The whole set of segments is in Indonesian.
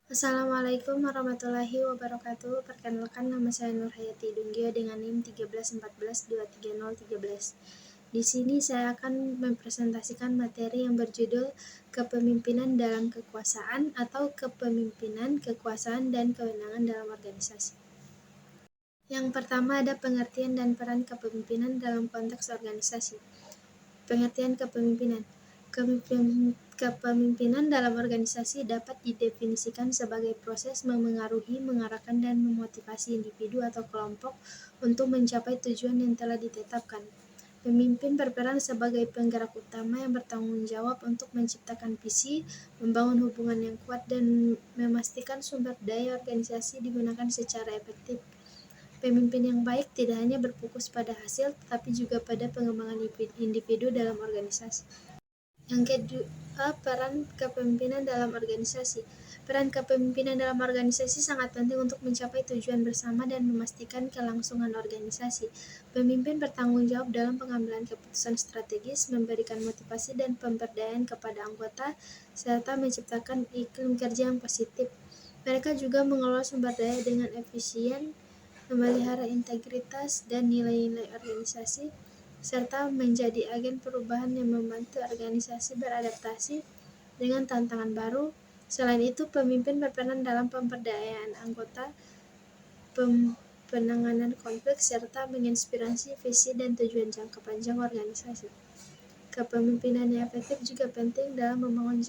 Assalamualaikum warahmatullahi wabarakatuh. Perkenalkan, nama saya Nurhayati Dunggio dengan NIM 131423013. Di sini saya akan mempresentasikan materi yang berjudul Kepemimpinan dalam Kekuasaan atau Kepemimpinan, Kekuasaan, dan Kewenangan dalam Organisasi. Yang pertama ada pengertian dan peran kepemimpinan dalam konteks organisasi. Pengertian kepemimpinan. Kepemimpinan dalam organisasi dapat didefinisikan sebagai proses memengaruhi, mengarahkan, dan memotivasi individu atau kelompok untuk mencapai tujuan yang telah ditetapkan. Pemimpin berperan sebagai penggerak utama yang bertanggung jawab untuk menciptakan visi, membangun hubungan yang kuat, dan memastikan sumber daya organisasi digunakan secara efektif. Pemimpin yang baik tidak hanya berfokus pada hasil, tetapi juga pada pengembangan individu dalam organisasi. Yang kedua, peran kepemimpinan dalam organisasi. Peran kepemimpinan dalam organisasi sangat penting untuk mencapai tujuan bersama dan memastikan kelangsungan organisasi. Pemimpin bertanggung jawab dalam pengambilan keputusan strategis, memberikan motivasi dan pemberdayaan kepada anggota, serta menciptakan iklim kerja yang positif. Mereka juga mengelola sumber daya dengan efisien, memelihara integritas dan nilai-nilai organisasi, serta menjadi agen perubahan yang membantu organisasi beradaptasi dengan tantangan baru. Selain itu, pemimpin berperan dalam pemberdayaan anggota, penanganan konflik, serta menginspirasi visi dan tujuan jangka panjang organisasi. Kepemimpinan yang efektif juga penting dalam membangun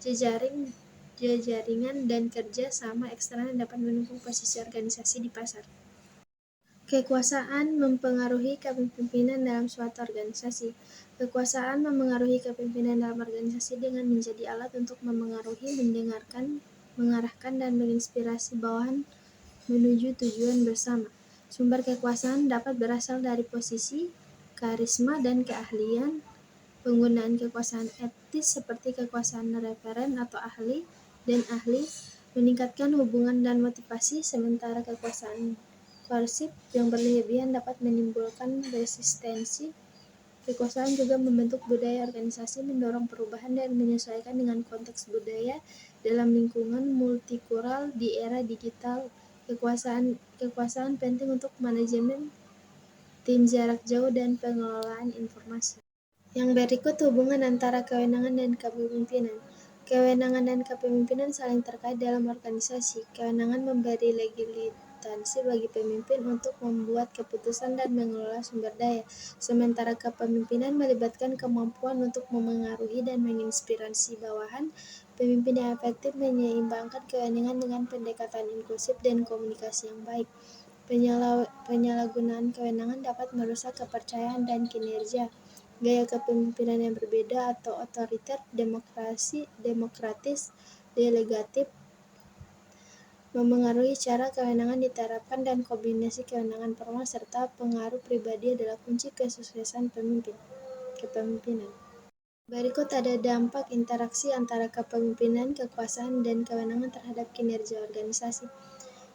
jejaringan dan kerja sama eksternal yang dapat mendukung posisi organisasi di pasar. Kekuasaan mempengaruhi kepemimpinan dalam suatu organisasi. Kekuasaan memengaruhi kepemimpinan dalam organisasi dengan menjadi alat untuk memengaruhi, mendengarkan, mengarahkan, dan menginspirasi bawahan menuju tujuan bersama. Sumber kekuasaan dapat berasal dari posisi, karisma, dan keahlian. Penggunaan kekuasaan etis seperti kekuasaan referen atau ahli dan ahli meningkatkan hubungan dan motivasi, sementara kekuasaan koersif yang berlebihan dapat menimbulkan resistensi. Kekuasaan juga membentuk budaya organisasi, mendorong perubahan dan menyesuaikan dengan konteks budaya dalam lingkungan multikultural di era digital. Kekuasaan penting untuk manajemen tim jarak jauh dan pengelolaan informasi. Yang berikut hubungan antara kewenangan dan kepemimpinan. Kewenangan dan kepemimpinan saling terkait dalam organisasi. Kewenangan memberi legitimasi bagi pemimpin untuk membuat keputusan dan mengelola sumber daya, sementara kepemimpinan melibatkan kemampuan untuk memengaruhi dan menginspirasi bawahan. Pemimpin yang efektif menyeimbangkan kewenangan dengan pendekatan inklusif dan komunikasi yang baik. Penyalahgunaan kewenangan dapat merusak kepercayaan dan kinerja. Gaya kepemimpinan yang berbeda atau otoriter, demokratis, delegatif, memengaruhi cara kewenangan diterapkan, dan kombinasi kewenangan formal serta pengaruh pribadi adalah kunci kesuksesan kepemimpinan. Berikut ada dampak interaksi antara kepemimpinan, kekuasaan, dan kewenangan terhadap kinerja organisasi.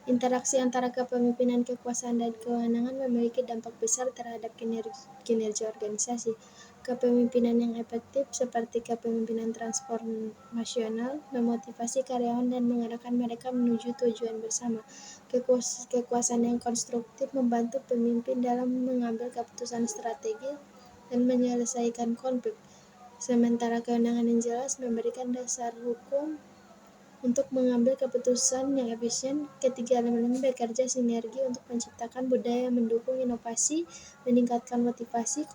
Interaksi antara kepemimpinan, kekuasaan, dan kewenangan memiliki dampak besar terhadap kinerja organisasi. Kepemimpinan yang efektif, seperti kepemimpinan transformasional, memotivasi karyawan dan mengarahkan mereka menuju tujuan bersama. Kekuasaan yang konstruktif membantu pemimpin dalam mengambil keputusan strategis dan menyelesaikan konflik. Sementara kewenangan yang jelas memberikan dasar hukum untuk mengambil keputusan yang efisien. Ketiga elemen ini bekerja sinergi untuk menciptakan budaya yang mendukung inovasi, meningkatkan motivasi,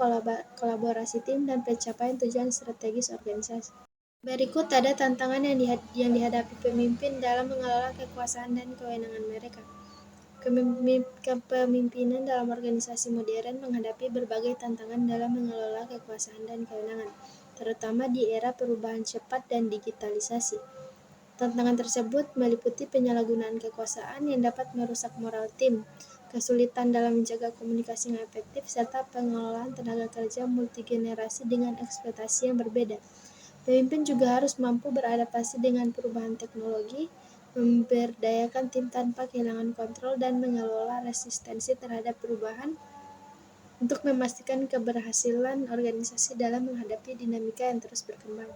kolaborasi tim, dan pencapaian tujuan strategis organisasi. Berikut ada tantangan yang dihadapi pemimpin dalam mengelola kekuasaan dan kewenangan mereka. Kepemimpinan dalam organisasi modern menghadapi berbagai tantangan dalam mengelola kekuasaan dan kewenangan, terutama di era perubahan cepat dan digitalisasi. Tantangan tersebut meliputi penyalahgunaan kekuasaan yang dapat merusak moral tim, kesulitan dalam menjaga komunikasi yang efektif, serta pengelolaan tenaga kerja multigenerasi dengan ekspektasi yang berbeda. Pemimpin juga harus mampu beradaptasi dengan perubahan teknologi, memberdayakan tim tanpa kehilangan kontrol, dan mengelola resistensi terhadap perubahan untuk memastikan keberhasilan organisasi dalam menghadapi dinamika yang terus berkembang.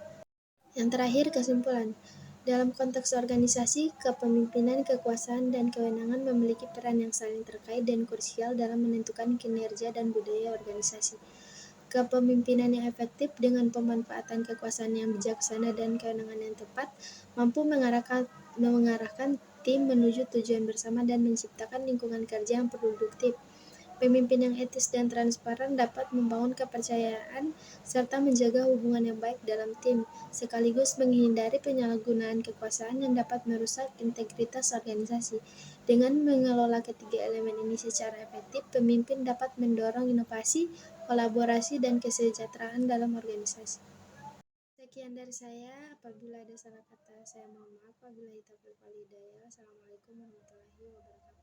Yang terakhir, kesimpulan. Dalam konteks organisasi, kepemimpinan, kekuasaan, dan kewenangan memiliki peran yang saling terkait dan krusial dalam menentukan kinerja dan budaya organisasi. Kepemimpinan yang efektif dengan pemanfaatan kekuasaan yang bijaksana dan kewenangan yang tepat mampu mengarahkan tim menuju tujuan bersama dan menciptakan lingkungan kerja yang produktif. Pemimpin yang etis dan transparan dapat membangun kepercayaan serta menjaga hubungan yang baik dalam tim, sekaligus menghindari penyalahgunaan kekuasaan yang dapat merusak integritas organisasi. Dengan mengelola ketiga elemen ini secara efektif, pemimpin dapat mendorong inovasi, kolaborasi, dan kesejahteraan dalam organisasi. Sekian dari saya. Apabila ada salah kata, saya mohon maaf. Wabillahi taufiq wal hidayah. Assalamualaikum warahmatullahi wabarakatuh.